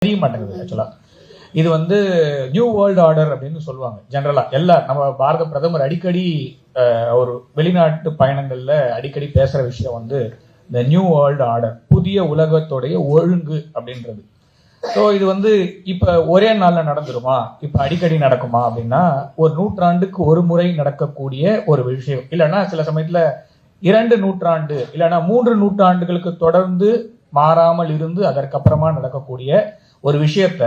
தெரிய மாட்டேங்குது ஆக்சுவலா. இது வந்து நியூ வேர்ல்டு ஆர்டர் அப்படின்னு சொல்லுவாங்க ஜெனரலா. நம்ம பாரத பிரதமர் அடிக்கடி ஒரு வெளிநாட்டு பயணங்கள்ல அடிக்கடி பேசுற விஷயம் வந்து இந்த நியூ வேர்ல்டு ஆர்டர், புதிய உலகத்தோடைய ஒழுங்கு அப்படின்றது. ஸோ இது வந்து இப்ப ஒரே நாள்ல நடந்துருமா, இப்ப அடிக்கடி நடக்குமா அப்படின்னா, ஒரு நூற்றாண்டுக்கு ஒரு முறை நடக்கக்கூடிய ஒரு விஷயம், இல்லைன்னா சில சமயத்துல 2 நூற்றாண்டு இல்லைன்னா 3 நூற்றாண்டுகளுக்கு தொடர்ந்து மாறாமல் இருந்து அதற்கப்புறமா நடக்கக்கூடிய ஒரு விஷயத்த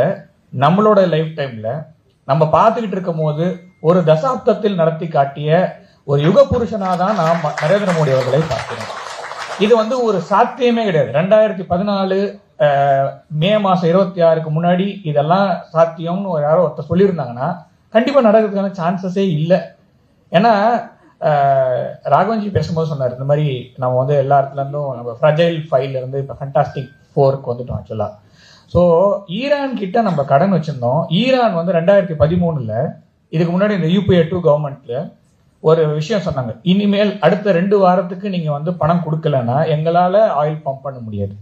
நம்மளோட லைஃப் டைம்ல நம்ம பார்த்துக்கிட்டு இருக்கும் போது ஒரு தசாப்தத்தில் நடத்தி காட்டிய ஒரு யுக புருஷனாதான் நாம் நரேந்திர மோடி அவர்களை பார்க்கிறோம். இது வந்து ஒரு சாத்தியமே கிடையாது. 2014 மே மாசம் 26க்கு முன்னாடி இதெல்லாம் சாத்தியம்னு யாரோ ஒருத்தர் சொல்லியிருந்தாங்கன்னா கண்டிப்பா நடக்கிறதுக்கான சான்சஸே இல்லை. ஏன்னா ராகவன்ஜி பேசும்போது சொன்னார், இந்த மாதிரி நம்ம வந்து எல்லா இடத்துல இருந்தும் நம்ம ஃப்ரஜைல் 5ல இருந்து இப்போ ஃபண்டாஸ்டிக் 4க்கு வந்துட்டோம் ஆக்சுவலா. ஸோ ஈரான் கிட்ட நம்ம கடன் வச்சிருந்தோம். ஈரான் வந்து 2013 இதுக்கு முன்னாடி இந்த UPA 2 கவர்மெண்ட்ல ஒரு விஷயம் சொன்னாங்க, இனிமேல் அடுத்த 2 வாரத்துக்கு நீங்க வந்து பணம் கொடுக்கலன்னா எங்களால ஆயில் பம்ப் பண்ண முடியாது.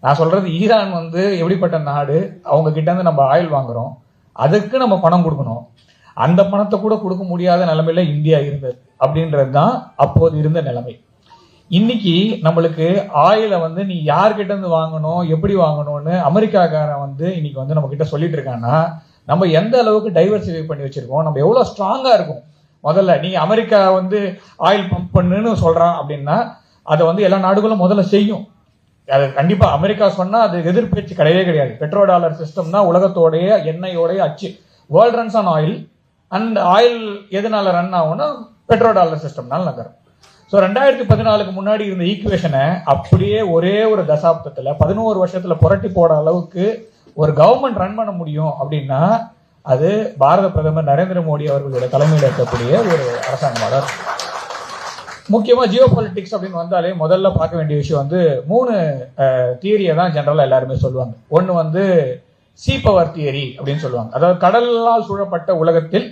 நான் சொல்றது ஈரான் வந்து எப்படிப்பட்ட நாடு, அவங்க கிட்ட இருந்து நம்ம ஆயில் வாங்குறோம், அதுக்கு நம்ம பணம் கொடுக்கணும். அந்த பணத்தை கூட கொடுக்க முடியாத நிலைமையில இந்தியா இருந்தது அப்படின்றது தான் அப்போது இருந்த நிலைமை. இன்னைக்கு நம்மளுக்கு ஆயில வந்து நீ யார்கிட்ட இருந்து வாங்கணும், எப்படி வாங்கணும்னு அமெரிக்காக்காரன் வந்து இன்னைக்கு வந்து நம்ம கிட்ட சொல்லிட்டு இருக்காங்கன்னா, நம்ம எந்த அளவுக்கு டைவர்சிஃபை பண்ணி வச்சிருக்கோம், நம்ம எவ்வளவு ஸ்ட்ராங்கா இருக்கும். முதல்ல நீ அமெரிக்கா வந்து ஆயில் பம்ப் பண்ணுன்னு சொல்றான் அப்படின்னா அதை வந்து எல்லா நாடுகளும் முதல்ல செய்யும். அது கண்டிப்பா அமெரிக்கா சொன்னா அது எதிர்பேச்சு கிடையவே கிடையாது. பெட்ரோ டாலர் சிஸ்டம் தான் உலகத்தோடைய எண்ணெயோடைய அச்சு. World runs on oil, and oil எதனால ரன் ஆகும்னா பெட்ரோ டாலர் சிஸ்டம்னால நகரும். ஸோ 2014க்கு முன்னாடி இருந்த ஈக்குவேஷனை அப்படியே ஒரே ஒரு தசாப்தத்துல 11 வருஷத்துல புரட்டி போட அளவுக்கு ஒரு கவர்மெண்ட் ரன் பண்ண முடியும் அப்படின்னா அது பாரத பிரதமர் நரேந்திர மோடி அவர்களுடைய தலைமையில் இருக்கக்கூடிய ஒரு அரசாங்கம். முக்கியமா ஜியோ பாலிட்டிக்ஸ் அப்படின்னு வந்தாலே முதல்ல பார்க்க வேண்டிய விஷயம் வந்து 3 தியரியை தான் ஜெனரலா எல்லாருமே சொல்லுவாங்க. ஒன்னு வந்து சீ பவர் தியரி அப்படின்னு சொல்லுவாங்க. அதாவது கடலால் சூழப்பட்ட உலகத்தில்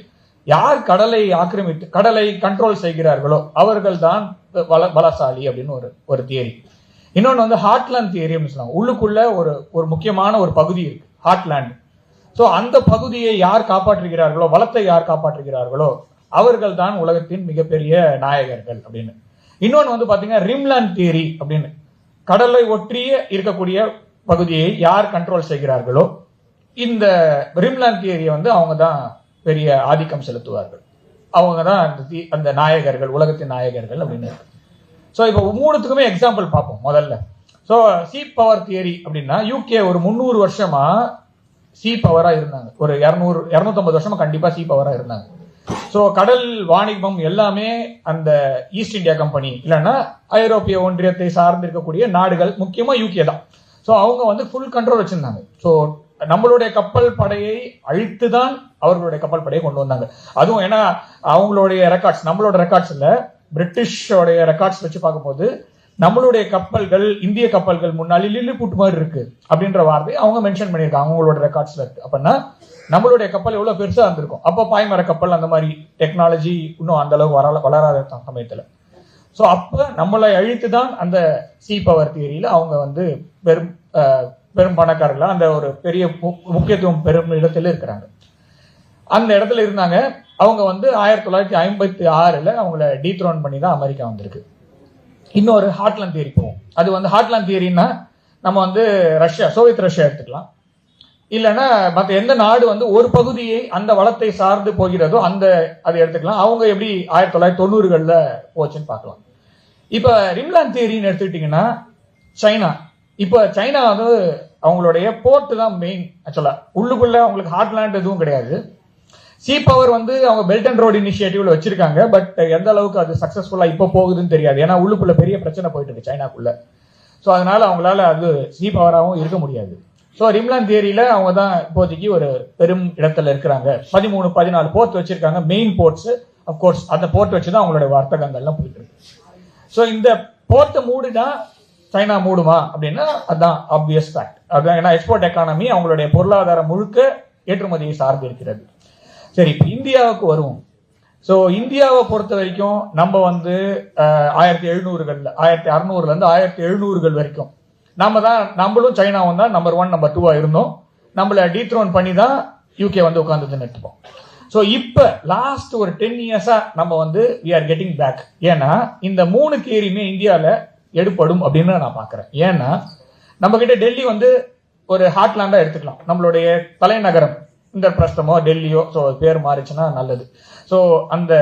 யார் கடலை ஆக்கிரமித்து கடலை கண்ட்ரோல் செய்கிறார்களோ அவர்கள் தான் பலசாலி அப்படின்னு ஒரு தியரி. இன்னொன்று வந்து ஹார்ட்லேண்ட் தியரி அப்படின்னு சொல்லுவாங்க. உள்ளுக்குள்ள ஒரு முக்கியமான ஒரு பகுதி இருக்கு, ஹார்ட்லேண்ட். ஸோ அந்த பகுதியை யார் காப்பாற்றுகிறார்களோ, வளத்தை யார் காப்பாற்றுகிறார்களோ அவர்கள் தான் உலகத்தின் மிகப்பெரிய நாயகர்கள் அப்படின்னு. இன்னொன்று வந்து பாத்தீங்கன்னா ரிம்லேண்ட் தியரி அப்படின்னு, கடலை ஒற்றிய இருக்கக்கூடிய பகுதியை யார் கண்ட்ரோல் செய்கிறார்களோ இந்த ரிம்லேண்ட் தியரியை வந்து அவங்க தான் பெரிய ஆதிக்கம் செலுத்துவார்கள், அவங்க தான் அந்த நாயகர்கள், உலகத்தின் நாயகர்கள் அப்படின்னு. ஸோ இப்போ 3த்துக்குமே எக்ஸாம்பிள் பார்ப்போம் முதல்ல. ஸோ சீ பவர் தியரி அப்படின்னா யூகே ஒரு 300 வருஷமா சீ பவரா இருந்தாங்க. ஒரு 250 வருஷமா கண்டிப்பா சீ பவரா இருந்தாங்க. ஸோ கடல் வாணிபம் எல்லாமே அந்த ஈஸ்ட் இந்தியா கம்பெனி இல்லைன்னா ஐரோப்பிய ஒன்றியத்தை சார்ந்து இருக்கக்கூடிய நாடுகள், முக்கியமா யூகே தான். ஸோ அவங்க வந்து ஃபுல் கண்ட்ரோல் வச்சிருந்தாங்க. ஸோ நம்மளுடைய கப்பல் படையை அழித்து தான் அவர்களுடைய கப்பல் படையை கொண்டு வந்தாங்க. அதுவும் ஏன்னா அவங்களுடைய ரெக்கார்ட்ஸ், நம்மளோட ரெக்கார்ட்ஸ் இல்ல, பிரிட்டிஷோடைய ரெக்கார்ட்ஸ் வச்சு பார்க்கும்போது நம்மளுடைய கப்பல்கள், இந்திய கப்பல்கள் முன்னாடி லில்லிபுட் மாதிரி இருக்கு அப்படின்ற வார்த்தை அவங்க மென்ஷன் பண்ணியிருக்காங்க அவங்களோட ரெக்கார்ட்ஸ்ல இருக்கு. அப்படின்னா நம்மளுடைய கப்பல் எவ்வளவு பெருசா இருந்திருக்கும். அப்போ பாய்மர கப்பல் அந்த மாதிரி டெக்னாலஜி இன்னும் அந்த அளவுக்கு வளராத சமயத்துல. ஸோ அப்ப நம்மளை அழித்து தான் அந்த சீ பவர் தியரியில அவங்க வந்து பெரும் பணக்காரர்களா அந்த ஒரு பெரிய முக்கியத்துவம் பெரும் இடத்துல இருக்கிறாங்க. அந்த இடத்துல இருந்தாங்க. அவங்க வந்து 1956 அவங்கள டீத்ரோன் பண்ணி தான் அமெரிக்கா வந்திருக்கு. இன்னொரு ஹார்ட்லேண்ட் தியரி போவோம். அது வந்து ஹார்ட்லேண்ட் தியரின்னா நம்ம வந்து ரஷ்யா, சோவியத் ரஷ்யா எடுத்துக்கலாம், இல்லைன்னா மற்ற எந்த நாடு வந்து ஒரு பகுதியை அந்த வளத்தை சார்ந்து போகிறதோ அதை எடுத்துக்கலாம். அவங்க எப்படி 1990களில் போச்சுன்னு பார்க்கலாம். இப்ப ரிம்லேண்ட் தியரின்னு எடுத்துக்கிட்டீங்கன்னா சைனா. இப்ப சைனா வந்து அவங்களுடைய போர்ட் தான் மெயின் ஆக்சுவலா. உள்ளுக்குள்ள அவங்களுக்கு ஹார்ட்லேண்ட் எதுவும் கிடையாது. சீ பவர் வந்து அவங்க பெல்ட் அண்ட் ரோட் இனிஷியேட்டிவ்ல வச்சிருக்காங்க. பட் எந்த அளவுக்கு அது சக்சஸ்ஃபுல்லா இப்ப போகுதுன்னு தெரியாது. ஏன்னா உள்ளுக்குள்ள பெரிய பிரச்சனை போயிட்டு இருக்கு சைனாக்குள்ள. ஸோ அதனால அவங்களால அது சீ பவராகவும் இருக்க முடியாது. ஸோ ரிம்லேண்ட் தியரியில அவங்க தான் இப்போதைக்கு ஒரு பெரும் இடத்துல இருக்கிறாங்க. 13-14 போர்ட் வச்சிருக்காங்க, மெயின் போர்ட்ஸ். அப்கோர்ஸ் அந்த போர்ட் வச்சுதான் அவங்களுடைய வர்த்தகங்கள்லாம் போயிட்டு இருக்கு. ஸோ இந்த போர்ட்டை மூடினா சைனா மூடுமா அப்படின்னா அதுதான் ஆப்வியஸ் ஃபேக்ட். அதுதான், ஏன்னா எக்ஸ்போர்ட் எக்கானமி அவங்களுடைய பொருளாதாரம் முழுக்க ஏற்றுமதியை சார்ந்து இருக்கிறது. சரி, இப்போ இந்தியாவுக்கு வருவோம். ஸோ இந்தியாவை பொறுத்த வரைக்கும் நம்ம வந்து 1700களில் 1600ல இருந்து 1700கள் வரைக்கும் நம்மளும் சைனாவும் தான் நம்பர் 1 நம்பர் 2 இருந்தோம். நம்மள டீத்ரோன் பண்ணி தான் யூகே வந்து உட்கார்ந்ததுன்னு எடுத்துப்போம். ஸோ இப்போ லாஸ்ட் ஒரு 10 இயர்ஸா நம்ம வந்து வி ஆர் கெட்டிங் பேக். ஏன்னா இந்த 3 தியரியுமே இந்தியாவில் எடுப்படும் அப்படின்னு நான் பார்க்குறேன். ஏன்னா நம்ம கிட்ட டெல்லி வந்து ஒரு ஹார்ட்லாண்டா எடுத்துக்கலாம், நம்மளுடைய தலைநகரம் இந்திரபிரஸ்தமோ டெல்லியோ, ஸோ பேர் மாறிச்சுன்னா நல்லது. ஸோ அந்த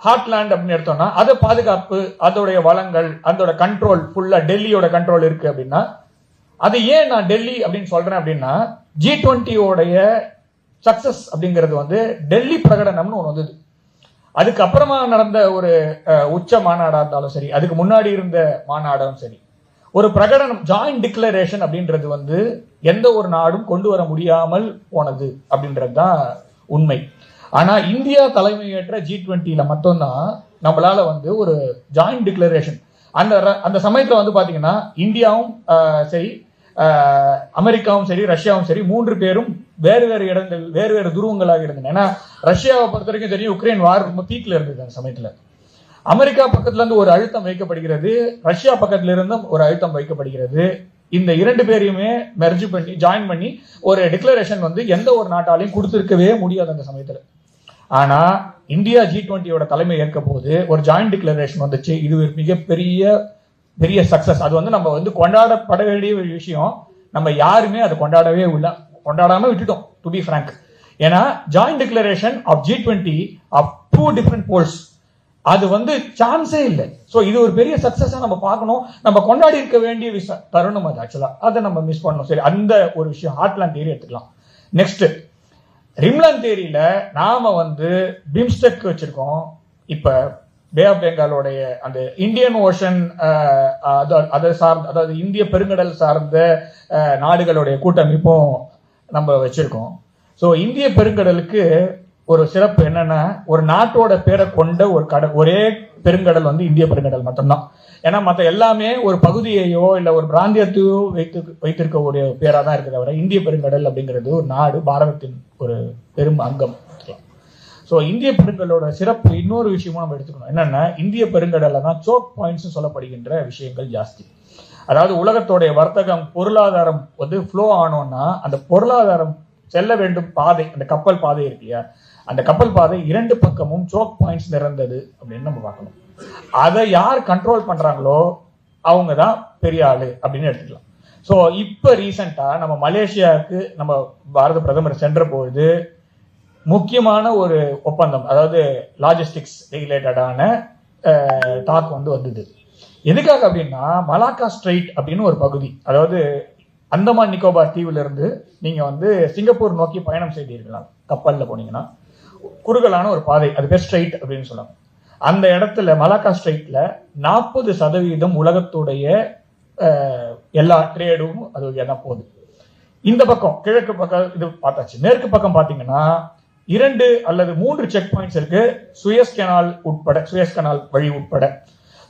ஹார்ட்லாண்ட் அப்படின்னு எடுத்தோம்னா அதை பாதுகாப்பு, அதோடைய வளங்கள், அதோட கண்ட்ரோல் ஃபுல்லா டெல்லியோட கண்ட்ரோல் இருக்கு அப்படின்னா, அது ஏன் நான் டெல்லி அப்படின்னு சொல்றேன் அப்படின்னா, G20 சக்சஸ் அப்படிங்கிறது வந்து டெல்லி பிரகடனம்னு ஒன்று வந்தது. அதுக்கப்புறமா நடந்த ஒரு உச்ச மாநாடா இருந்தாலும் சரி, அதுக்கு முன்னாடி இருந்த மாநாடும் சரி, ஒரு பிரகடனம் ஜாயிண்ட் டிக்ளரேஷன் அப்படின்றது வந்து எந்த ஒரு நாடும் கொண்டு வர முடியாமல் போனது அப்படின்றது தான் உண்மை. ஆனா இந்தியா தலைமையேற்ற G20 மட்டும்தான் நம்மளால வந்து ஒரு ஜாயிண்ட் டிக்ளரேஷன், அந்த சமயத்துல வந்து பாத்தீங்கன்னா இந்தியாவும் சரி, அமெரிக்காவும் சரி, ரஷ்யாவும் சரி, 3 பேரும் வேறு வேறு இடங்கள், வேறு வேறு துருவங்களாக இருந்தன. ஏன்னா ரஷ்யாவை பொறுத்த வரைக்கும் தெரியும், உக்ரைன் வார் பீக்ல இருந்தது அந்த சமயத்துல. அமெரிக்கா பக்கத்துல இருந்து ஒரு அழுத்தம் வைக்கப்படுகிறது, ரஷ்யா பக்கத்துல இருந்தும் ஒரு அழுத்தம் வைக்கப்படுகிறது. இந்த 2 பேரையுமே மெர்ஜ் பண்ணி ஜாயின் பண்ணி ஒரு டிக்ளரேஷன் வந்து எந்த ஒரு நாட்டாலையும் கொடுத்திருக்கவே முடியாது அந்த சமயத்துல. ஆனா இந்தியா G20 தலைமை ஏற்க போது ஒரு ஜாயிண்ட் டிக்ளரேஷன் வந்துச்சு. இது ஒரு மிகப்பெரிய சக்சஸ். அது வந்து நம்ம வந்து கொண்டாடப்பட வேண்டிய ஒரு விஷயம். நம்ம யாருமே அதை கொண்டாடாம விட்டுட்டோம், டு பி ஃப்ராங்க். ஏன்னா joint declaration of G20 of 2 different poles, அது வந்து சான்ஸே இல்லை. ஸோ இது ஒரு பெரிய சக்சஸா நம்ம பார்க்கணும், நம்ம கொண்டாடி இருக்க வேண்டிய தருணம் அது. ஆக்சுவலா அதை நம்ம மிஸ் பண்ணணும். சரி, அந்த ஒரு விஷயம் ஹார்ட்லாண்ட் தியரி எடுத்துக்கலாம். நெக்ஸ்ட் ரிம்லான் தியரியில நாம வந்து பிம்ஸ்டெக் வச்சிருக்கோம். இப்ப பே ஆஃப் பெங்காலோடைய அந்த இந்தியன் ஓஷன், அதை சார்ந்த, அதாவது இந்திய பெருங்கடல் சார்ந்த நாடுகளுடைய கூட்டமைப்பும் நம்ம வச்சிருக்கோம். ஸோ இந்திய பெருங்கடலுக்கு ஒரு சிறப்பு என்னன்னா, ஒரு நாட்டோட பேரை கொண்ட ஒரே பெருங்கடல் வந்து இந்திய பெருங்கடல் மட்டும்தான். ஏன்னா மற்ற எல்லாமே ஒரு பகுதியையோ இல்ல ஒரு பிராந்தியத்தையோ வைத்திருக்க ஒரு பேரா தான் இருக்குது. தவிர இந்திய பெருங்கடல் அப்படிங்கிறது ஒரு நாடு, பாரதத்தின் ஒரு பெரும் அங்கம். ஸோ இந்திய பெருங்கடலோட சிறப்பு இன்னொரு விஷயமும் நம்ம எடுத்துக்கணும். என்னன்னா, இந்திய பெருங்கடல்ல தான் சோக் பாயிண்ட்ஸ் சொல்லப்படுகின்ற விஷயங்கள் ஜாஸ்தி. அதாவது உலகத்தோடைய வர்த்தகம், பொருளாதாரம் வந்து ஃப்ளோ ஆனோம்னா அந்த பொருளாதாரம் செல்ல வேண்டும் பாதை, அந்த கப்பல் பாதை இருக்கு இல்லையா, அந்த கப்பல் பாதை 2 பக்கமும் சோக் பாயிண்ட்ஸ் நிறைந்தது அப்படின்னு நம்ம பார்க்கணும். அதை யார் கண்ட்ரோல் பண்றாங்களோ அவங்க தான் பெரிய ஆளு அப்படின்னு எடுத்துக்கலாம். ஸோ இப்ப ரீசெண்டா நம்ம மலேசியாவுக்கு நம்ம பாரத பிரதமர் சென்ற பொழுது முக்கியமான ஒரு ஒப்பந்தம், அதாவது லாஜிஸ்டிக்ஸ் ரிலேட்டடான டாக் வந்து வந்தது. எதுக்காக அப்படின்னா, மலாக்கா ஸ்ட்ரெயிட் அப்படின்னு ஒரு பகுதி, அதாவது அந்தமான் நிக்கோபார் தீவுல இருந்து நீங்க வந்து சிங்கப்பூர் நோக்கி பயணம் செய்தீர்களாம் கப்பல்ல போனீங்கன்னா, குறுகலான ஒரு பாதை, அது பேர் ஸ்ட்ரெயிட் அப்படின்னு சொல்லுவாங்க. அந்த இடத்துல மலாக்கா ஸ்ட்ரெயிட்ல 40% உலகத்துடைய எல்லா ட்ரேடும் அது தான் போகுது. இந்த பக்கம் கிழக்கு பக்கம் இது பார்த்தாச்சு. மேற்கு பக்கம் பாத்தீங்கன்னா 2 அல்லது 3 செக் பாயிண்ட்ஸ் இருக்கு, சுயஸ் கனால் வழி உட்பட.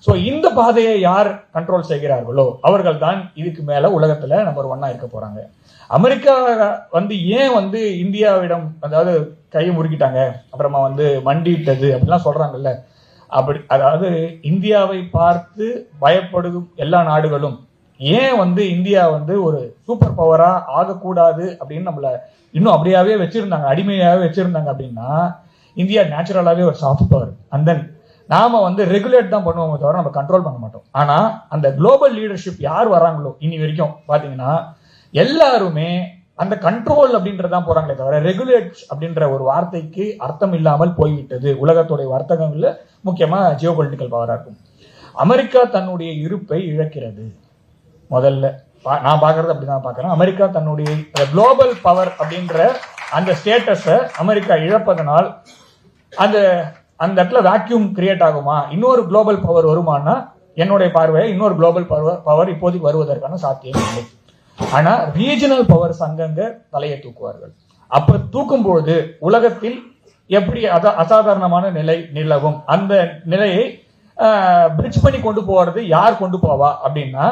சோ இந்த பாதையை யார் கண்ட்ரோல் செய்கிறார்களோ அவர்கள் தான் இதுக்கு மேல உலகத்துல நம்பர் 1 இருக்க போறாங்க. அமெரிக்கா வந்து ஏன் வந்து இந்தியாவிடம் அதாவது கையை முறுக்கிட்டாங்க, அப்புறமா வந்து மண்டிட்டது அப்படிலாம் சொல்றாங்கல்ல, அப்படி அதாவது இந்தியாவை பார்த்து பயப்படும் எல்லா நாடுகளும் ஏன் வந்து இந்தியா வந்து ஒரு சூப்பர் பவரா ஆகக்கூடாது அப்படின்னு நம்மள இன்னும் அப்படியாவே வச்சிருந்தாங்க, அடிமையாவே வச்சிருந்தாங்க அப்படின்னா, இந்தியா நேச்சுரலாவே ஒரு சாஃப்ட் பவர். அண்ட் தென் நாம வந்து ரெகுலேட் தான் பண்ணுவோமே தவிர நம்ம கண்ட்ரோல் பண்ண மாட்டோம். ஆனா அந்த குளோபல் லீடர்ஷிப் யார் வராங்களோ இனி வரைக்கும் பாத்தீங்கன்னா எல்லாருமே அந்த கண்ட்ரோல் அப்படின்றதான் போறாங்களே தவிர ரெகுலேட் அப்படின்ற ஒரு வார்த்தைக்கு அர்த்தம் இல்லாமல் போய்விட்டது உலகத்துடைய வர்த்தகங்கள்ல, முக்கியமா ஜியோ பொலிட்டிக்கல் பவரா இருக்கும். அமெரிக்கா தன்னுடைய இருப்பை இழக்கிறது. முதல்ல நான் பாக்குறது அப்படிதான் பாக்குறேன். அமெரிக்கா தன்னுடைய குளோபல் பவர் அப்படின்ற அந்த ஸ்டேட்டஸ அமெரிக்கா இழப்பதனால் அந்த இடத்துல வேக்யூம் கிரியேட் ஆகுமா, இன்னொரு குளோபல் பவர் வருமானா, என்னுடைய பார்வையை இன்னொரு குளோபல் பவர் இப்போதைக்கு வருவதற்கான சாத்தியம் இல்லை. ஆனா ரீஜனல் பவர்ஸ் அங்கங்க தலையை தூக்குவார்கள். அப்ப தூக்கும்போது உலகத்தில் எப்படி அசாதாரணமான நிலை நிலவும், அந்த நிலையை பிரிட்ஜ் பண்ணி கொண்டு போறது யார் கொண்டு போவா அப்படின்னா,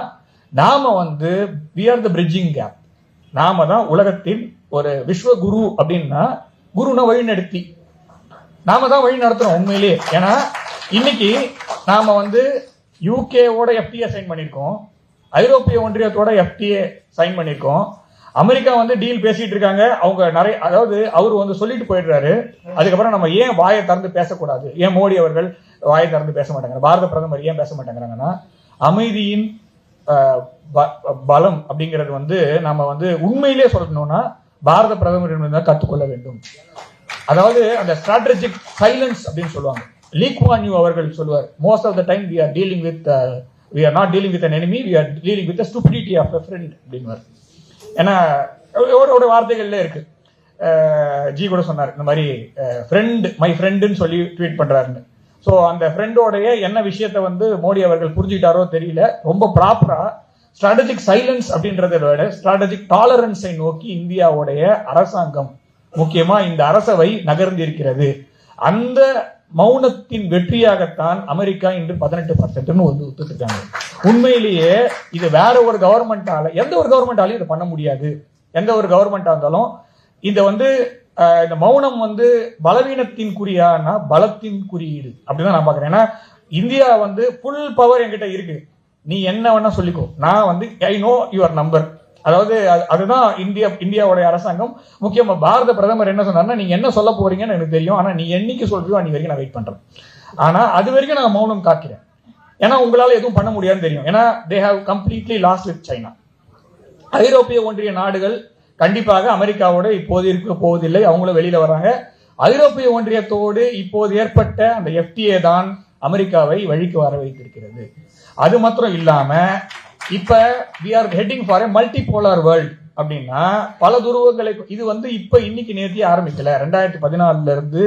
நாம வந்து we are the bridging gap. நாம தான் உலகத்தின் ஒரு விஸ்வ குரு அப்படின்னா, குருனா வழி நடத்தி, நாம தான் வழி நடத்துறோம் உண்மையிலேயே. ஏன்னா இன்னைக்கு நாம வந்து யூகேவோட FTA சைன் பண்ணிருக்கோம், ஐரோப்பிய ஒன்றியத்தோட FTA சைன் பண்ணிருக்கோம். அமெரிக்கா வந்து டீல் பேசிட்டு இருக்காங்க, அவங்க நிறைய, அதாவது அவர் வந்து சொல்லிட்டு போயிடுறாரு. அதுக்கப்புறம் நம்ம ஏன் வாயை திறந்து பேசக்கூடாது, ஏன் மோடி அவர்கள் வாயை திறந்து பேச மாட்டாங்க, பாரத பிரதமர் ஏன் பேச மாட்டேங்கிறாங்கன்னா, அமைதியின் பலம் அப்படிங்கிறது வந்து நம்ம வந்து உண்மையிலே சொல்லணும்னா பாரத பிரதமர் தான் கற்றுக்கொள்ள வேண்டும். அதாவது அந்த ஸ்ட்ராட்டஜிக் சைலன்ஸ் அப்படின்னு சொல்லுவாங்க. லீ குவான் யூ அவர்கள் சொல்லுவார், most of the time we are dealing with we are not dealing with an enemy, we are dealing with the stupidity of a friend அப்படின்வார். ஏன்னா ஒரு வார்த்தைகள்ல இருக்கு. ஜி கூட சொன்னார் இந்த மாதிரி ஃப்ரெண்ட், மை ஃப்ரெண்டுன்னு சொல்லி ட்வீட் பண்றாருன்னு. ஸோ அந்த ஃப்ரெண்டோடைய என்ன விஷயத்த வந்து மோடி அவர்கள் புரிஞ்சுக்கிட்டாரோ தெரியல. ரொம்ப ப்ராப்பரா ஸ்ட்ராட்டஜிக் சைலன்ஸ் அப்படின்றத விட ஸ்ட்ராட்டஜிக் டாலரன்ஸை நோக்கி இந்தியாவுடைய அரசாங்கம், முக்கியமா இந்த அரசவை நகர்ந்திருக்கிறது. அந்த மௌனத்தின் வெற்றியாகத்தான் அமெரிக்கா இன்று 18% வந்து ஒத்துக்கிட்டாங்க. உண்மையிலேயே இது வேற ஒரு கவர்மெண்டால, எந்த ஒரு கவர்மெண்டாலையும் இதை பண்ண முடியாது. எந்த ஒரு கவர்மெண்டா இருந்தாலும் இதை வந்து இந்த மௌனம் வந்து பலவீனத்தின் குறியானா பலத்தின் குறியீடு அப்படிதான் நான் பாக்குறேன். ஏன்னா இந்தியா வந்து ஃபுல் பவர் என்கிட்ட இருக்கு, நீ என்ன வேணா சொல்லிக்கோ, நான் வந்து ஐ நோ யுவர் நம்பர். அதாவது அதுதான் இந்தியாவுடைய அரசாங்கம். முக்கியமா பாரத பிரதமர் என்ன சொன்னார்னா, நீங்க என்ன சொல்ல போறீங்கன்னு எனக்கு தெரியும், ஆனா நீ என்னைக்கு சொல்றியோ அன்னைக்கு வரைக்கும் நான் வெயிட் பண்றேன். ஆனா அது வரைக்கும் நான் மௌனம் காக்கிறேன். ஏன்னா உங்களால எதுவும் பண்ண முடியாதுன்னு தெரியும். ஏன்னா they have completely last with China. ஐரோப்பிய ஒன்றிய நாடுகள் கண்டிப்பாக அமெரிக்காவோட இப்போது இருக்க போவதில்லை, அவங்களும் வெளியில வர்றாங்க. ஐரோப்பிய ஒன்றியத்தோடு இப்போது ஏற்பட்ட அந்த FTA தான் அமெரிக்காவை வழிக்கு வர வைத்திருக்கிறது. அது மாத்திரம் இல்லாம இப்ப we are heading for a multipolar world அப்படின்னா பல துருவங்களை, இது வந்து இப்ப இன்னைக்கு நேர்த்தி ஆரம்பிக்கல, 2014 இருந்து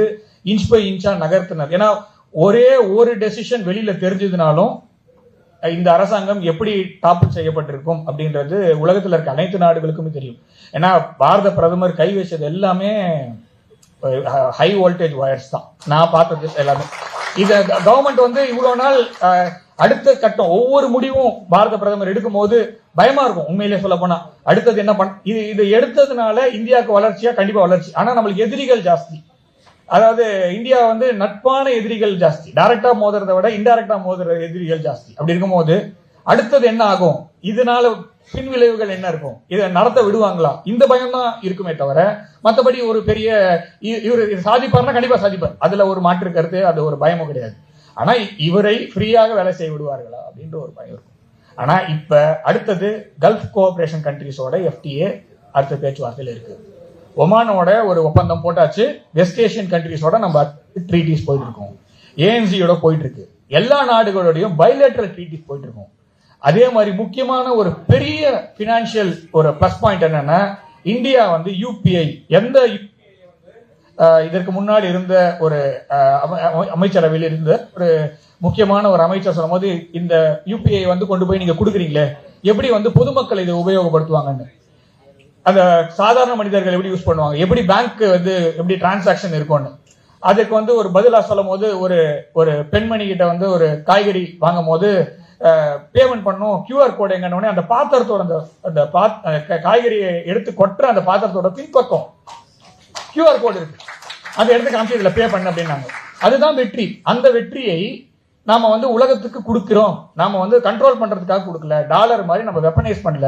இன்ச் பை இன்ச்சா நகர்த்தினர். ஏன்னா ஒரே ஒரு டெசிஷன் வெளியில தெரிஞ்சதுனாலும் இந்த அரசாங்கம் எப்படி டாப்பிள் செய்யப்பட்டிருக்கும் அப்படின்றது உலகத்தில் இருக்க அனைத்து நாடுகளுக்குமே தெரியும். ஏன்னா பாரத பிரதமர் கை வச்சது எல்லாமே ஹை வோல்டேஜ் வயர்ஸ் தான் நான் பார்த்தது எல்லாமே. இத கவர்மெண்ட் வந்து இவ்வளவு நாள் அடுத்த கட்டம் ஒவ்வொரு முடிவும் பாரத பிரதமர் எடுக்கும் போது பயமா இருக்கும். உண்மையிலே சொல்ல போனா அடுத்தது என்ன இதை எடுத்ததுனால இந்தியாவுக்கு வளர்ச்சியா? கண்டிப்பா வளர்ச்சி. ஆனா நம்மளுக்கு எதிரிகள் ஜாஸ்தி. அதாவது இந்தியா வந்து நட்பான எதிரிகள் ஜாஸ்தி, டைரக்டா மோதுறதை விட இன்டைரக்டா மோதுற எதிரிகள் ஜாஸ்தி. அப்படி இருக்கும்போது அடுத்தது என்ன ஆகும், இதனால பின் விளைவுகள் என்ன இருக்கும், இதை நடத்த விடுவாங்களா, இந்த பயம் தான் இருக்குமே தவிர மற்றபடி ஒரு பெரிய இவர் சாதிப்பார்னா கண்டிப்பா சாதிப்பார், அதுல ஒரு மாற்று கருத்து, அது ஒரு பயமும் கிடையாது. ஆனா இவரை ஃப்ரீயாக வேலை செய்ய விடுவார்களா அப்படின்ற ஒரு பயம் இருக்கும். ஆனா இப்ப அடுத்தது கல்ஃப் கோஆபரேஷன் கண்ட்ரிஸோட FTA அடுத்த பேச்சுவார்த்தையில் இருக்கு. ஒமானோட ஒரு ஒப்பந்தம் போட்டாச்சு, வெஸ்ட் ஏஷியன் கண்ட்ரிஸோட நம்ம ட்ரீட்டிஸ் போயிட்டு இருக்கோம், ANZயோட போயிட்டு இருக்கு, எல்லா நாடுகளோடையும் பைலேட்டரல் ட்ரீட்டிஸ் போயிட்டு இருக்கோம். அதே மாதிரி முக்கியமான ஒரு பெரிய பினான்சியல் ஒரு பிளஸ் பாயிண்ட் என்னன்னா, இந்தியா வந்து UPI, எந்த இதற்கு முன்னாடி இருந்த ஒரு அமைச்சரவையில் இருந்த ஒரு முக்கியமான ஒரு அமைச்சர் சொல்லும் போது, இந்த UPI வந்து கொண்டு போய் நீங்க கொடுக்குறீங்களே, எப்படி வந்து பொதுமக்கள் இதை உபயோகப்படுத்துவாங்கன்னு, அந்த சாதாரண மனிதர்கள் எப்படி யூஸ் பண்ணுவாங்க, எப்படி பேங்க் வந்து எப்படி டிரான்சாக்சன் இருக்கும்னு, அதுக்கு வந்து ஒரு பதிலா சொல்லும் போது, ஒரு பெண்மணி கிட்ட வந்து ஒரு காய்கறி வாங்கும் போது பேமெண்ட் பண்ணும், QR கோட் எங்கன்னு, அந்த பாத்திரத்தோட அந்த காய்கறியை எடுத்து கொட்டுற அந்த பாத்திரத்தோட பின்பக்கம் QR கோட் இருக்கு, அதை எடுத்து காமிச்சு இதுல பே பண்ண அப்படின்னாங்க. அதுதான் வெற்றி. அந்த வெற்றியை நாம வந்து உலகத்துக்கு கொடுக்கிறோம். நாம வந்து கண்ட்ரோல் பண்றதுக்காக கொடுக்கல, டாலர் மாதிரி நம்ம வெப்பனைஸ் பண்ணல,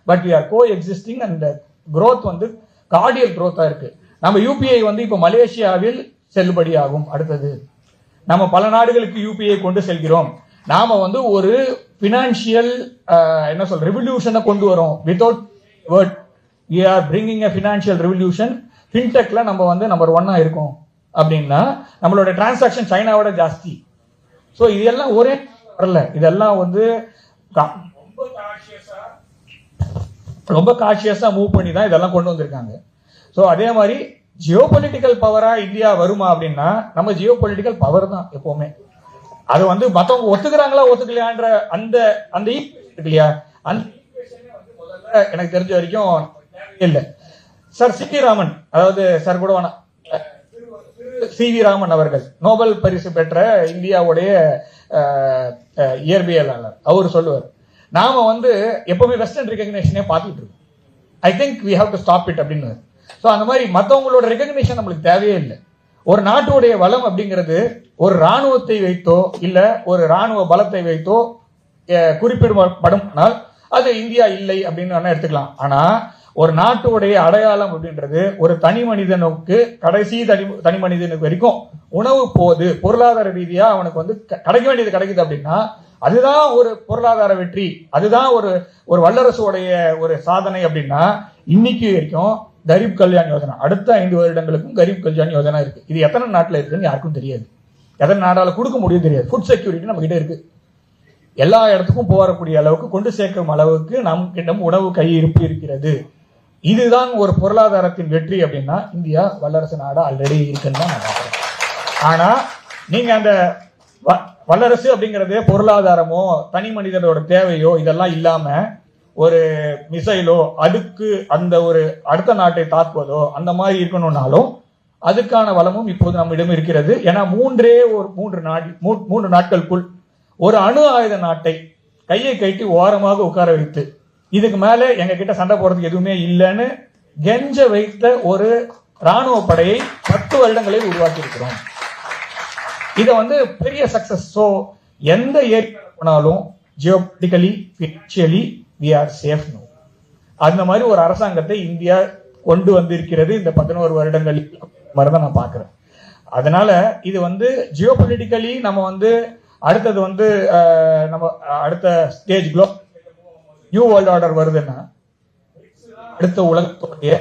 but we are co-existing and growth வந்து கார்டியல் growth-ஆ இருக்கு. நம்ம UPI வந்து இப்ப மலேசியாவில் செல்லுபடி ஆகும். அடுத்தது நம்ம பல நாடுகளுக்கு UPI கொண்டு செல்கிறோம். நாம வந்து ஒரு பினான்சியல் என்ன சொல்ற ரெவல்யூஷனை கொண்டு வரோம். Without word we are bringing a financial revolution. ஃபின்டெக்ல நம்ம வந்து நம்பர் 1-ஆ இருக்கோம் அப்படின்னா நம்மளோட டிரான்சாக்ஷன் சைனாவோட ஜாஸ்தி. ஸோ இதெல்லாம் ஒரே வரல, இதெல்லாம் வந்து ரொம்ப கான்ஷியஸா மூவ் பண்ணி தான் இதெல்லாம் கொண்டு வந்திருக்காங்க. ஸோ அதே மாதிரி ஜியோ பொலிட்டிக்கல் பவரா இந்தியா வருமா அப்படின்னா, நம்ம ஜியோ பொலிட்டிக்கல் பவர் தான் எப்பவுமே. அது வந்து மற்றவங்க ஒத்துக்கிறாங்களா ஒத்துக்கலையான்ற அந்த அந்த இருக்கு இல்லையா, அந்த எனக்கு தெரிஞ்ச வரைக்கும் இல்லை. சார் CV ராமன், அதாவது சார் கூட வேணாம், CV ராமன் அவர்கள் நோபல் பரிசு பெற்ற இந்தியாவுடைய இயற்பியலாளர், அவர் சொல்லுவார், நாம வந்து எப்பவுமே வெஸ்டர்ன் ரெகக்னேஷனே பார்த்துட்டு இருக்கோம், I think we have to stop it அப்படின்னு. ஸோ அந்த மாதிரி மற்றவங்களோட ரெகக்னேஷன் நம்மளுக்கு தேவையே இல்லை. ஒரு நாட்டுடைய வளம் அப்படிங்கிறது ஒரு ராணுவத்தை வைத்தோ இல்ல ஒரு ராணுவ பலத்தை வைத்தோ குறிப்பிடப்படும், அது இந்தியா இல்லை அப்படின்னு எடுத்துக்கலாம். ஆனா ஒரு நாட்டுடைய அடையாளம் அப்படின்றது ஒரு தனி மனிதனுக்கு கடைசி தனி மனிதனுக்கு வரைக்கும் உணவு போகுது, பொருளாதார ரீதியா அவனுக்கு வந்து கிடைக்க வேண்டியது கிடைக்குது அப்படின்னா அதுதான் ஒரு பொருளாதார வெற்றி, அதுதான் ஒரு வல்லரசுடைய ஒரு சாதனை. அப்படின்னா இன்னைக்கு வரைக்கும் கரீப் கல்யாண் யோஜனா அடுத்த 5 வருடங்களுக்கும் கரீப் கல்யாண் யோஜனா இருக்கு. இது எத்தனை நாட்டில் இருக்குன்னு யாருக்கும் தெரியாது, எத்தனை நாடால கொடுக்க முடியும் தெரியாது. ஃபுட் செக்யூரிட்டி நம்ம கிட்ட இருக்கு, எல்லா இடத்துக்கும் போறக்கூடிய அளவுக்கு கொண்டு சேர்க்கும் அளவுக்கு நம் கிட்ட உணவு கையிருப்பு இருக்கிறது. இதுதான் ஒரு பொருளாதாரத்தின் வெற்றி அப்படின்னா இந்தியா வல்லரசு நாடு ஆல்ரெடி இருக்குன்னு தான் நான் பார்க்கிறேன். ஆனா நீங்க அந்த வல்லரசு அப்படிங்கறது பொருளாதாரமோ தனி மனிதனோட தேவையோ இதெல்லாம் இல்லாம ஒரு மிசைலோ அதுக்கு அந்த ஒரு அடுத்த நாட்டை தாக்குவதோ அந்த மாதிரி இருக்கணும்னாலும் அதுக்கான வளமும் இப்போது நம்மிடம் இருக்கிறது. ஏன்னா மூன்று நாட்களுக்குள் ஒரு அணு ஆயுத நாட்டை கையை கட்டி ஓரமாக உட்கார வைத்து இதுக்கு மேல எங்க கிட்ட சண்டை போறதுக்கு எதுவுமே இல்லைன்னு கெஞ்ச வைத்த ஒரு ராணுவ படையை 10 வருடங்களில் உருவாக்கி இருக்கிறோம். இதை வந்து பெரிய சக்சஸ். ஸோ எந்த ஏரியா போனாலும் geopolitically financially we are safe no. அந்த மாதிரி ஒரு அரசாங்கத்தை இந்தியா கொண்டு வந்திருக்கிறது இந்த 11 வருடங்களில் தான் நான் பாக்குறேன். அதனால இது வந்து ஜியோபொலிட்டிக்கலி நம்ம வந்து அடுத்தது வந்து நம்ம அடுத்த ஸ்டேஜ் நியூ வேர்ல்ட் ஆர்டர் வருதுன்னா அடுத்த உலகத்துடைய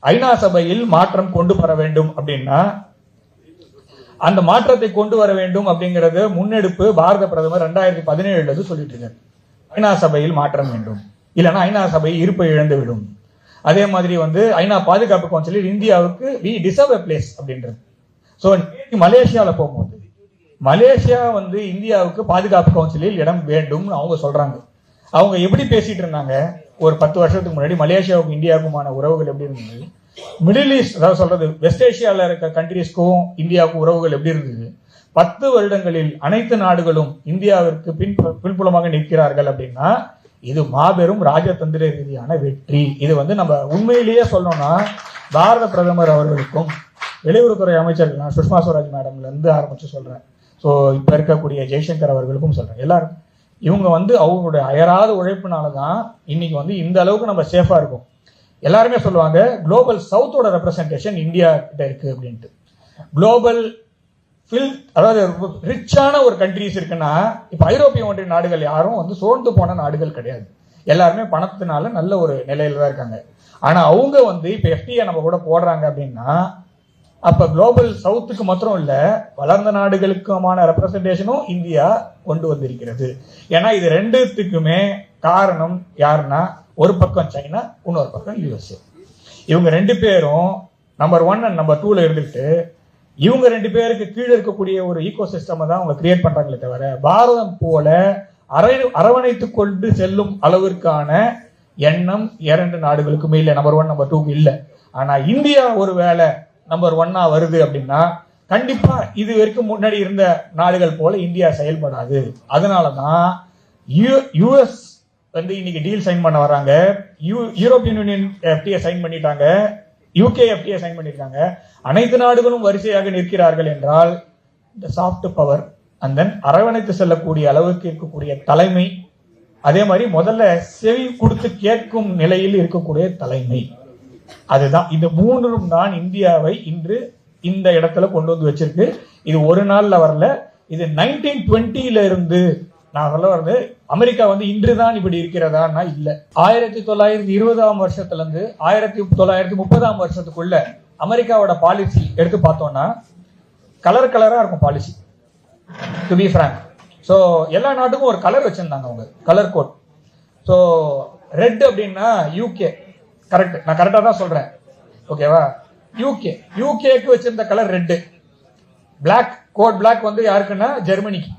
ஐநா சபையில் மாற்றம் கொண்டு வர வேண்டும் அப்படின்னா அந்த மாற்றத்தை கொண்டு வர வேண்டும் அப்படிங்கறது முன்னெடுப்பு பாரத பிரதமர் 2017 சொல்லிட்டு இருக்காரு. ஐநா சபையில் மாற்றம் வேண்டும், இல்லைன்னா ஐநா சபை இருப்பை இழந்து விடும். அதே மாதிரி வந்து ஐநா பாதுகாப்பு கவுன்சிலில் இந்தியாவுக்கு வி டிசர்வ் எ பிளேஸ் அப்படின்றது. ஸோ மலேசியால போகும்போது மலேசியா வந்து இந்தியாவுக்கு பாதுகாப்பு கவுன்சிலில் இடம் வேண்டும் அவங்க சொல்றாங்க. அவங்க எப்படி பேசிட்டு இருந்தாங்க ஒரு 10 வருஷத்துக்கு முன்னாடி மலேசியாவுக்கும் இந்தியாவுக்குமான உறவுகள் எப்படி இருந்தது, மிடில் ஈஸ்ட் அதாவது சொல்றது வெஸ்ட் ஏஷியால இருக்க கண்ட்ரீஸ்க்கும் இந்தியாவுக்கும் உறவுகள் எப்படி இருந்தது, 10 வருடங்களில் அனைத்து நாடுகளும் இந்தியாவிற்கு பின்புலமாக நிற்கிறார்கள் அப்படின்னா இது மாபெரும் ராஜதந்திர ரீதியான வெற்றி. இது வந்து நம்ம உண்மையிலேயே சொல்லணும்னா பாரத பிரதமர் அவர்களுக்கும் வெளியுறவுத்துறை அமைச்சர்கள் சுஷ்மா ஸ்வராஜ் மேடம்ல இருந்து ஆரம்பிச்சு சொல்றேன், ஸோ இப்ப இருக்கக்கூடிய ஜெய்சங்கர் அவர்களுக்கும் சொல்றேன், எல்லாரும் இவங்க வந்து அவங்களுடைய அயராத உழைப்புனாலதான் இன்னைக்கு வந்து இந்த அளவுக்கு நம்ம சேஃபா இருக்கும். எல்லாருமே சொல்லுவாங்க குளோபல் சவுத்தோட ரெப்ரசன்டேஷன் இந்தியா கிட்ட இருக்கு அப்படின்ட்டு. குளோபல் அதாவது ரிச்சான ஒரு கண்ட்ரிஸ் இருக்குன்னா இப்ப ஐரோப்பிய ஒன்றிய நாடுகள் யாரும் வந்து சோர்ந்து போன நாடுகள் கிடையாது, எல்லாருமே பணத்தினால நல்ல ஒரு நிலையில தான் இருக்காங்க. ஆனா அவங்க வந்து இப்ப எஃப்டிஏ நம்ம கூட போடுறாங்க அப்படின்னா அப்ப குளோபல் சவுத்துக்கு மாத்திரம் இல்ல வளர்ந்த நாடுகளுக்குமான ரெப்ரசன்டேஷனும் இந்தியா கொண்டு வந்திருக்கிறது. ஏன்னா இது ரெண்டுத்துக்குமே காரணம் யாருன்னா ஒரு பக்கம் சைனா, இன்னொரு பக்கம் யூஎஸ்ஏ. இவங்க 2 பேரும் நம்பர் 1 அண்ட் நம்பர் 2ல இருந்துட்டு இவங்க 2 பேருக்கு கீழே இருக்கக்கூடிய ஒரு ஈகோ சிஸ்டம் தான் அவங்க கிரியேட் பண்றாங்களே தவிர பாரதம் போல அரவணைத்து கொண்டு செல்லும் அளவிற்கான எண்ணம் 2 நாடுகளுக்குமே இல்லை, நம்பர் 1 நம்பர் 2க்கு இல்லை. ஆனா இந்தியா ஒரு வேலை நம்பர் 1 வருது அப்படின்னா கண்டிப்பா இது வரைக்கும் முன்னாடி இருந்த நாடுகள் போல இந்தியா செயல்படாது. அதனாலதான் யுஎஸ் வந்து இன்னைக்கு டீல் சைன் பண்ண வராங்க, யூரோப்பியன் யூனியன் எஃப்டிஏ சைன் பண்ணிட்டாங்க, யூகே எஃப்டிஏ சைன் பண்ணிருக்காங்க. அனைத்து நாடுகளும் வரிசையாக நிற்கிறார்கள் என்றால் இந்த சாஃப்ட் பவர் அண்ட் தென் அரவணைத்து செல்லக்கூடிய அளவுக்கு இருக்கக்கூடிய தலைமை, அதே மாதிரி முதல்ல செவி கொடுத்து கேட்கும் நிலையில் இருக்கக்கூடிய தலைமை, அதுதான் இந்த 3ம் தான் இந்தியாவை இன்று இந்த இடத்துல கொண்டு வந்து வச்சிருக்கு. இது ஒரு நாள்ல வரல, இது 1920 இருந்து நான் சொல்ல வருது. அமெரிக்கா வந்து இன்றுதான் இப்படி இருக்கிறதான்னா இல்ல. 1920 வருஷத்துல இருந்து 1930 வருஷத்துக்குள்ள அமெரிக்காவோட பாலிசி எடுத்து பார்த்தோம்னா கலரா இருக்கும் policy, to be frank. So எல்லா நாட்டுக்கும் ஒரு கலர் வச்சிருந்தாங்க அவங்க, கலர் கோட். ஸோ ரெட் அப்படின்னா யூகே, கரெக்ட், நான் கரெக்டா தான் சொல்றேன், ஓகேவா? யூகேக்கு வச்சிருந்த colour red. Black, code black வந்து யாருக்குன்னா ஜெர்மனிக்கு.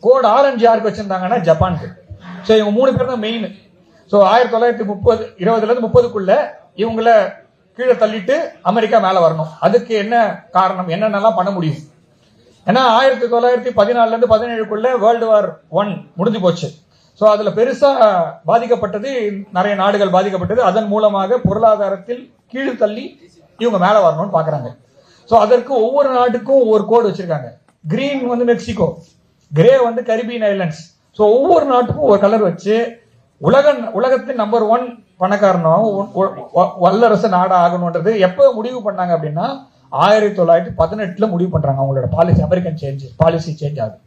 கோட் ஆரஞ்சு யாருக்கு வச்சிருந்தாங்கன்னா ஜப்பானுக்கு. ஸோ இவங்க 3 பேர் தான் மெயின். ஸோ 1920 இவங்கள கீழே தள்ளிட்டு அமெரிக்கா மேல வரணும். அதுக்கு என்ன காரணம், என்னென்னலாம் பண்ண முடியும்? ஏன்னா 1914 17 வேர்ல்டு வார் 1 முடிஞ்சு போச்சு. ஸோ அதுல பெருசா பாதிக்கப்பட்டது நிறைய நாடுகள் பாதிக்கப்பட்டது. அதன் மூலமாக பொருளாதாரத்தில் கீழ் தள்ளி இவங்க மேல வரணும்னு பாக்குறாங்க. ஸோ அதற்கு ஒவ்வொரு நாட்டுக்கும் ஒவ்வொரு கோடு வச்சிருக்காங்க. கிரீன் வந்து மெக்சிகோ, கிரே வந்து கரிபியன் ஐலண்ட்ஸ். ஸோ ஒவ்வொரு நாட்டுக்கும் ஒரு கலர் வச்சு உலகத்தின் நம்பர் 1 பணக்காரனாகவும் வல்லரசு நாடா ஆகணும்ன்றது எப்ப முடிவு பண்ணாங்க அப்படின்னா 1918 முடிவு பண்றாங்க. அவங்களோட பாலிசி, அமெரிக்கன் பாலிசி சேஞ்ச் ஆகுது.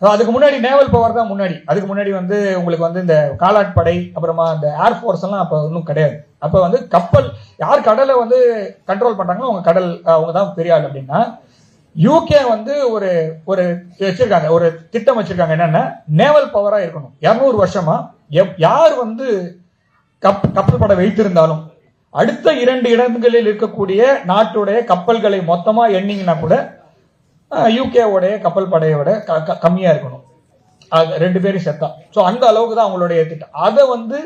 அதுக்கு முன்னாடி நேவல் பவர் தான் முன்னாடி. அதுக்கு முன்னாடி வந்து உங்களுக்கு வந்து இந்த காலாட்படை, அப்புறமா இந்த ஏர்ஃபோர்ஸ் எல்லாம் அப்ப ஒன்றும் கிடையாது. அப்ப வந்து கப்பல் யார் கடலை வந்து கண்ட்ரோல் பண்றாங்களோ அவங்க கடல், அவங்க தான் பெரிய ஆள். அப்படின்னா யூகே வந்து ஒரு ஒரு வச்சிருக்காங்க, ஒரு திட்டம் வச்சிருக்காங்க. என்னன்னா நேவல் பவரா இருக்கணும். 200 வருஷமா யார் வந்து கப்பல் படை வைத்திருந்தாலும் அடுத்த 2 இடங்களில் இருக்கக்கூடிய நாட்டுடைய கப்பல்களை மொத்தமா எண்ணிங்கன்னா கூட யூகேவோடைய கப்பல் படையோட கம்மியா இருக்கணும். அது 2 பேரும் செத்தா. ஸோ அந்த அளவுக்கு தான் அவங்களுடைய திட்டம். அதை வந்து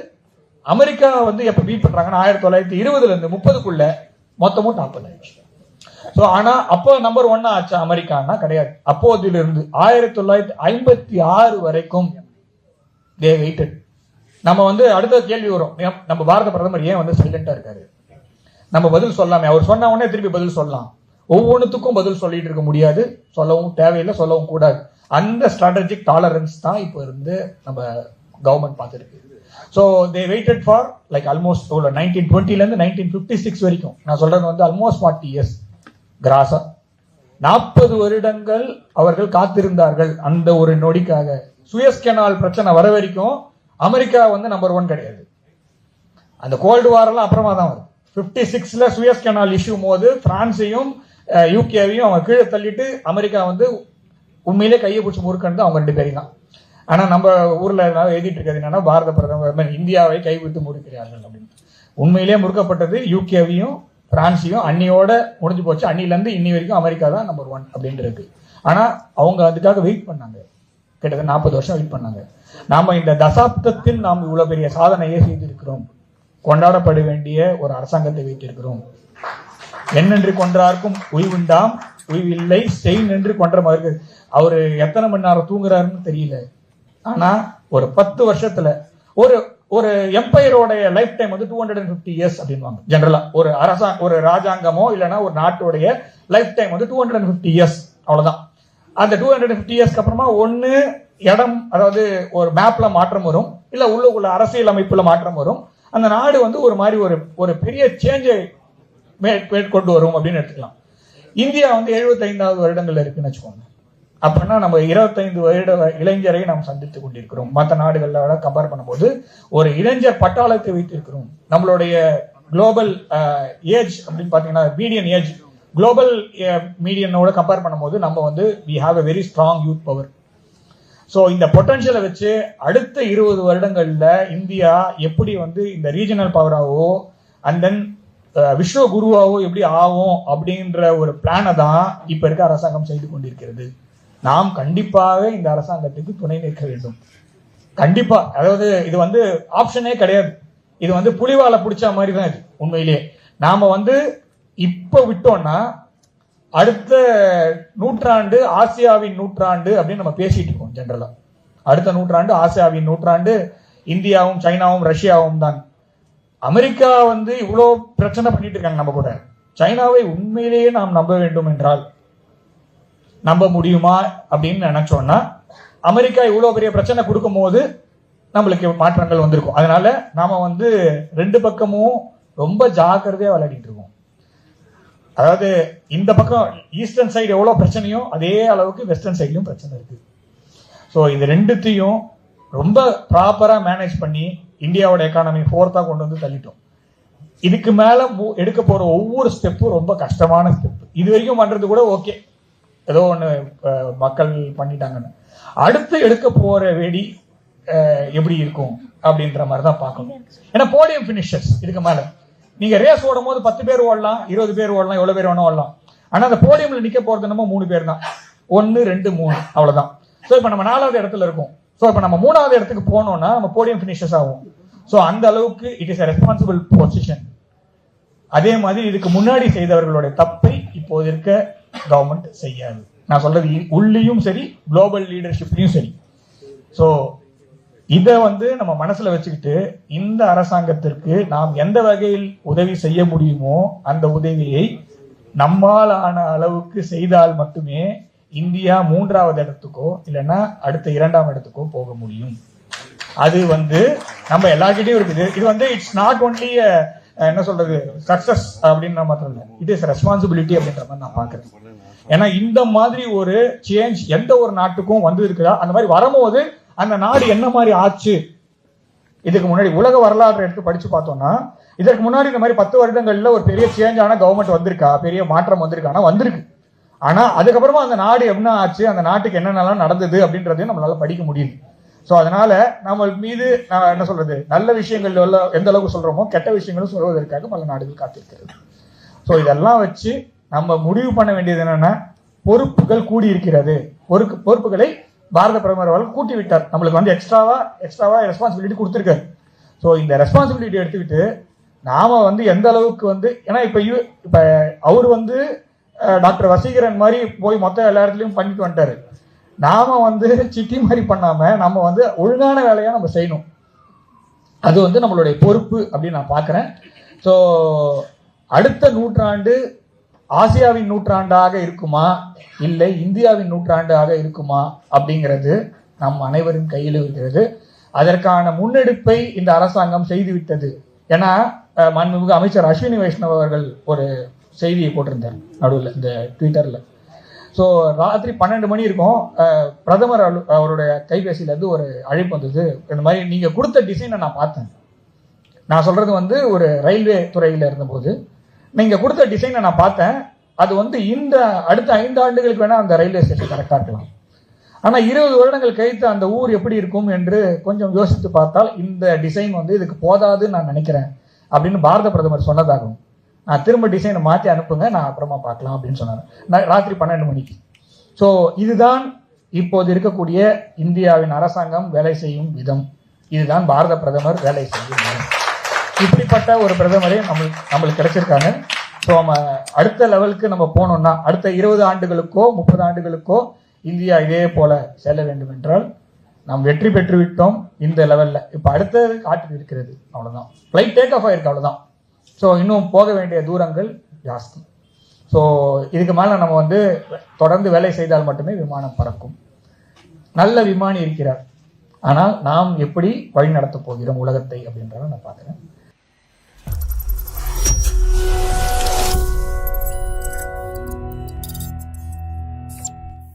அமெரிக்கா வந்து எப்ப பீட் பண்றாங்கன்னா 1920 இருந்து 30க்குள்ள மொத்தமும் 40 ஆயிடுச்சு. ஸோ ஆனா அப்போ நம்பர் 1 ஆச்சு அமெரிக்கான்னா கிடையாது. அப்போதிலிருந்து 1956 வரைக்கும் தே வெயிட்டட். நம்ம வந்து அடுத்த கேள்வி வரும், நம்ம பாரத பிரதமர் ஏன் வந்து சைலண்டா இருக்காரு, நம்ம பதில் சொல்லாமே, அவர் சொன்ன உடனே திருப்பி பதில் சொல்லலாம். ஒவ்வொன்றுத்துக்கும் பதில் சொல்லிட்டு இருக்க முடியாது, சொல்லவும் தேவையில்லை, சொல்லவும் கூடாது. அந்த ஸ்ட்ராட்டஜிக் டாலரன்ஸ் தான் இப்போ இருந்து நம்ம கவர்மெண்ட் பார்த்துருக்கு. So they waited for like almost 1920 இருந்து 1956 வரைக்கும். நான் சொல்றது வந்து ஆல்மோஸ்ட் 40 இயர்ஸ் கிராஸா. 40 வருடங்கள் அவர்கள் காத்திருந்தார்கள் அந்த ஒரு நொடிக்காக. சுயஸ் கெனால் பிரச்சனை வர வரைக்கும் அமெரிக்கா வந்து நம்பர் 1 கிடையாது. அந்த கோல்டு வார் எல்லாம் அப்புறமா தான் வரும். 56ல சுயஸ் கெனால் இஷ்யூ போது பிரான்ஸையும் யூகேவையும் அவங்க கீழே தள்ளிட்டு அமெரிக்கா வந்து உண்மையிலே கையை பிடிச்சி முறுக்கன்னு அவங்க 2 பேரும் தான். ஆனா நம்ம ஊர்ல எழுதிட்டு இருக்கிறது என்னன்னா பாரத பிரதமர் இந்தியாவை கைவிட்டு முறுக்கிறார்கள் அப்படின்னு. உண்மையிலேயே முறுக்கப்பட்டது யூகேவையும் பிரான்ஸையும். அன்னியோட முடிஞ்சு போச்சு. அன்னில இருந்து இன்னி வரைக்கும் அமெரிக்கா தான் நம்பர் 1 அப்படின்னு இருக்கு. ஆனா அவங்க அதுக்காக வெயிட் பண்ணாங்க, கிட்டத்தட்ட 40 வருஷம் வெயிட் பண்ணாங்க. நாம இந்த தசாப்தத்தில் நாம் இவ்வளவு பெரிய சாதனையை செய்திருக்கிறோம். கொண்டாடப்பட வேண்டிய ஒரு அரசாங்கத்தை வைத்திருக்கிறோம். என்னென்று கொன்றார்க்கும் உய்வுண்டாம், உய்வில்லை செய் என்று கொன்ற மாதிரி. அவரு எத்தனை மணி நேரம் தூங்குறாருன்னு தெரியல. ஆனா ஒரு 10 வருஷத்துல ஒரு ஒரு எம்பையரோடைய லைஃப் டைம் வந்து 250 இயர்ஸ் அப்படின்வாங்க ஜெனரலா. ஒரு ராஜாங்கமோ இல்லைன்னா ஒரு நாட்டுடைய லைஃப் டைம் வந்து 250 இயர்ஸ், அவ்வளவுதான். அந்த 250 இயர்ஸ்க்கு அப்புறமா ஒன்னு இடம், அதாவது ஒரு மேப்ல மாற்றம் வரும், இல்ல உள்ள அரசியல் அமைப்புல மாற்றம் வரும். அந்த நாடு வந்து ஒரு மாதிரி ஒரு பெரிய சேஞ்சை மேற்கொண்டு வரும் அப்படின்னு எடுத்துக்கலாம். இந்தியா வந்து 75வது வருடங்கள்ல இருக்குன்னு வச்சுக்கோங்க. அப்படின்னா நம்ம 25 வருட இளைஞரை நாம் சந்தித்துக் கொண்டிருக்கிறோம். மற்ற நாடுகளோட கம்பேர் பண்ணும்போது ஒரு இளைஞர் பட்டாளத்தை வைத்திருக்கிறோம். நம்மளுடைய குளோபல் ஏஜ் அப்படின்னு பாத்தீங்கன்னா மீடியன் ஏஜ் குளோபல் மீடியனோட கம்பேர் பண்ணும்போது நம்ம வந்து we have a very strong youth power. So இந்த பொட்டன்ஷியலை வச்சு அடுத்த 20 வருடங்கள்ல இந்தியா எப்படி வந்து இந்த ரீஜனல் பவராவோ அண்ட் தென் விஸ்வ குருவாவோ எப்படி ஆகும் அப்படின்ற ஒரு பிளானை தான் இப்ப இருக்க அரசாங்கம் செய்து கொண்டிருக்கிறது. நாம் கண்டிப்பாக இந்த அரசாங்கத்துக்கு துணை நிற்க வேண்டும். கண்டிப்பா, அதாவது இது வந்து ஆப்ஷனே கிடையாது. இது வந்து புலிவாலை பிடிச்ச மாதிரி தான் இது. உண்மையிலேயே நாம வந்து இப்ப விட்டோம்னா அடுத்த நூற்றாண்டு ஆசியாவின் நூற்றாண்டு அப்படின்னு நம்ம பேசிட்டு இருக்கோம் ஜெனரலா. அடுத்த நூற்றாண்டு ஆசியாவின் நூற்றாண்டு இந்தியாவும் சைனாவும் ரஷ்யாவும் தான். அமெரிக்கா வந்து இவ்வளவு பிரச்சனை பண்ணிட்டு இருக்காங்க நம்ம கூட. சைனாவை உண்மையிலேயே நாம் நம்ப வேண்டும் என்றால் நம்ப முடியுமா அப்படின்னு நினைச்சோம்னா, அமெரிக்கா இவ்வளவு பெரிய பிரச்சனை கொடுக்கும் போது நம்மளுக்கு மாற்றங்கள் வந்திருக்கும். அதனால நாம வந்து 2 பக்கமும் ரொம்ப ஜாக்கிரதையா விளையாடிட்டு இருக்கோம். அதாவது இந்த பக்கம் ஈஸ்டர்ன் சைடு எவ்வளவு பிரச்சனையோ அதே அளவுக்கு வெஸ்டர்ன் சைட்லயும் பிரச்சனை இருக்கு. ஸோ இது 2த்தையும் ரொம்ப ப்ராப்பரா மேனேஜ் பண்ணி இந்தியாவோட எக்கானமி 4th கொண்டு வந்து தள்ளிட்டோம். இதுக்கு மேல எடுக்க போற ஒவ்வொரு ஸ்டெப்பும் ரொம்ப கஷ்டமான ஸ்டெப். இது வரைக்கும் பண்றது கூட ஓகே, ஏதோ ஒண்ணு மக்கள் பண்ணிட்டாங்கன்னு. அடுத்து எடுக்க போற வேடி எப்படி இருக்கும் அப்படின்ற மாதிரி தான் பார்க்கணும். ஏன்னா போடியம் பினிஷர்ஸ் இதுக்கு மேல நீங்க ரேஸ் ஓடும் போது 10 பேர் ஓடலாம், 20 பேர் ஓடலாம், எவ்வளவு பேர் வேணும் ஓடலாம். ஆனா அந்த போடியம்ல நிக்க போறது நம்ம 3 பேர் தான். 1, 2, 3 அவ்வளவுதான். ஸோ இப்ப நம்ம 4வது இடத்துல இருக்கோம். ஸோ இப்ப நம்ம 3வது இடத்துக்கு போனோம்னா நம்ம போடியம் பினிஷர்ஸ் ஆகும். ஸோ அந்த அளவுக்கு it is a responsible position. அதே மாதிரி இதுக்கு முன்னாடி செய்தவர்களுடைய தப்பை இப்போது இருக்க கவர்மெண்ட் செய்யாது. நான் சொல்றது உள்ளியும் சரி, குளோபல் லீடர்ஷிப்லயும் சரி. ஸோ இதை வந்து நம்ம மனசுல வச்சுக்கிட்டு இந்த அரசாங்கத்திற்கு நாம் எந்த வகையில் உதவி செய்ய முடியுமோ அந்த உதவியை நம்மால் ஆன அளவுக்கு செய்தால் மட்டுமே இந்தியா 3வது இடத்துக்கோ இல்லைன்னா அடுத்த 2ஆம் இடத்துக்கோ போக முடியும். அது வந்து நம்ம எல்லார்கிட்டயும் இருக்குது. இது வந்து இட்ஸ் நாட் ஒன்லி என்ன சொல்றது சக்சஸ் அப்படின்ற மாத்திரம் இல்லை, இட் இஸ் ரெஸ்பான்சிபிலிட்டி அப்படின்ற மாதிரி நான் பாக்குறேன். ஏன்னா இந்த மாதிரி ஒரு சேஞ்ச் எந்த ஒரு நாட்டுக்கும் வந்து இருக்குதா, அந்த மாதிரி வரும்போது அந்த நாடு என்ன மாதிரி ஆச்சு, இதுக்கு முன்னாடி உலக வரலாறு எடுத்து படிச்சு பார்த்தோம்னா இதற்கு முன்னாடி இந்த மாதிரி 10 வருடங்கள்ல ஒரு பெரிய சேஞ்ச் ஆன கவர்மெண்ட் வந்திருக்கா, பெரிய மாற்றம் வந்திருக்கானா, வந்திருக்கு. ஆனா அதுக்கப்புறமா அந்த நாடு என்ன ஆச்சு, அந்த நாட்டுக்கு என்னென்னலாம் நடந்தது அப்படின்றதையும் நம்மளால படிக்க முடியுது. ஸோ அதனால நம்ம மீது நான் என்ன சொல்றது, நல்ல விஷயங்கள் எந்த அளவுக்கு சொல்றோமோ கெட்ட விஷயங்களும் சொல்வதற்காக பல நாடுகள் காத்திருக்கிறது. ஸோ இதெல்லாம் வச்சு நம்ம முடிவு பண்ண வேண்டியது என்னன்னா, பொறுப்புகள் கூடி இருக்கிறது. பொறுப்புகளை பாரத பிரதமர் அவர்கள் கூட்டி விட்டார். நம்மளுக்கு வந்து எக்ஸ்ட்ராவா ரெஸ்பான்சிபிலிட்டி கொடுத்திருக்காரு. ஸோ இந்த ரெஸ்பான்சிபிலிட்டி எடுத்துக்கிட்டு நாம வந்து எந்த அளவுக்கு வந்து, ஏன்னா இப்ப அவர் வந்து டாக்டர் வசீகரன் மாதிரி போய் மொத்த எல்லா இடத்துலயும் பண்ணிட்டு வந்துட்டாரு. நாம வந்து சிட்டி மாதிரி பண்ணாம நம்ம வந்து ஒழுங்கான வேலையா நம்ம செய்யணும். அது வந்து நம்மளுடைய பொறுப்பு அப்படின்னு நான் பாக்குறேன். ஸோ அடுத்த நூற்றாண்டு ஆசியாவின் நூற்றாண்டாக இருக்குமா இல்லை இந்தியாவின் நூற்றாண்டாக இருக்குமா அப்படிங்கிறது நம் அனைவரின் கையில் இருக்கிறது. அதற்கான முன்னெடுப்பை இந்த அரசாங்கம் செய்துவிட்டது. ஏன்னா மாண்புமிகு அமைச்சர் அஸ்வினி வைஷ்ணவ் அவர்கள் ஒரு செய்தியை போட்டிருந்தார் நடுவில் இந்த ட்விட்டர்ல. ஸோ ராத்திரி 12 மணி இருக்கும், பிரதமர் அவருடைய கைபேசியில இருந்து ஒரு அழைப்பு வந்தது. இந்த மாதிரி நீங்க கொடுத்த டிசைனை நான் பார்த்தேன். நான் சொல்றது வந்து ஒரு ரயில்வே துறையில இருந்தபோது நீங்க கொடுத்த டிசைனை நான் பார்த்தேன். அது வந்து இந்த அடுத்த 5 ஆண்டுகளுக்கு வேணா அந்த ரயில்வே ஸ்டேஷன் கரெக்டா இருக்கலாம். ஆனா 20 வருடங்கள் கழித்து அந்த ஊர் எப்படி இருக்கும் என்று கொஞ்சம் யோசித்து பார்த்தால் இந்த டிசைன் வந்து இதுக்கு போதாதுன்னு நான் நினைக்கிறேன் அப்படின்னு பாரத பிரதமர் சொன்னதாகும். நான் திரும்ப டிசைனை மாற்றி அனுப்புங்க, நான் அப்புறமா பார்க்கலாம் அப்படின்னு சொன்னார் ராத்திரி 12 மணிக்கு. ஸோ இதுதான் இப்போது இருக்கக்கூடிய இந்தியாவின் அரசாங்கம் வேலை செய்யும் விதம். இதுதான் பாரத பிரதமர் வேலை செய்யும் விதம். இப்படிப்பட்ட ஒரு பிரதமரே நம்மளுக்கு கிடைச்சிருக்காங்க. ஸோ நம்ம அடுத்த லெவலுக்கு நம்ம போனோம்னா அடுத்த 20 ஆண்டுகளுக்கோ 30 ஆண்டுகளுக்கோ இந்தியா இதே போல செல்ல வேண்டும் என்றால் நாம் வெற்றி பெற்று விட்டோம் இந்த லெவல்ல. இப்ப அடுத்தது காட்டு இருக்கிறது, அவ்வளவுதான். ஃபிளைட் டேக் ஆஃப் ஆயிருக்கு, அவ்வளவுதான். ஸோ இன்னும் போக வேண்டிய தூரங்கள் ஜாஸ்தி. ஸோ இதுக்கு மேல நம்ம வந்து தொடர்ந்து வேலை செய்தால் மட்டுமே விமானம் பறக்கும். நல்ல விமானி இருக்கிறார், ஆனால் நாம் எப்படி வழி நடத்த போகிறோம் உலகத்தை அப்படின்றத நான் பார்க்கிறேன்.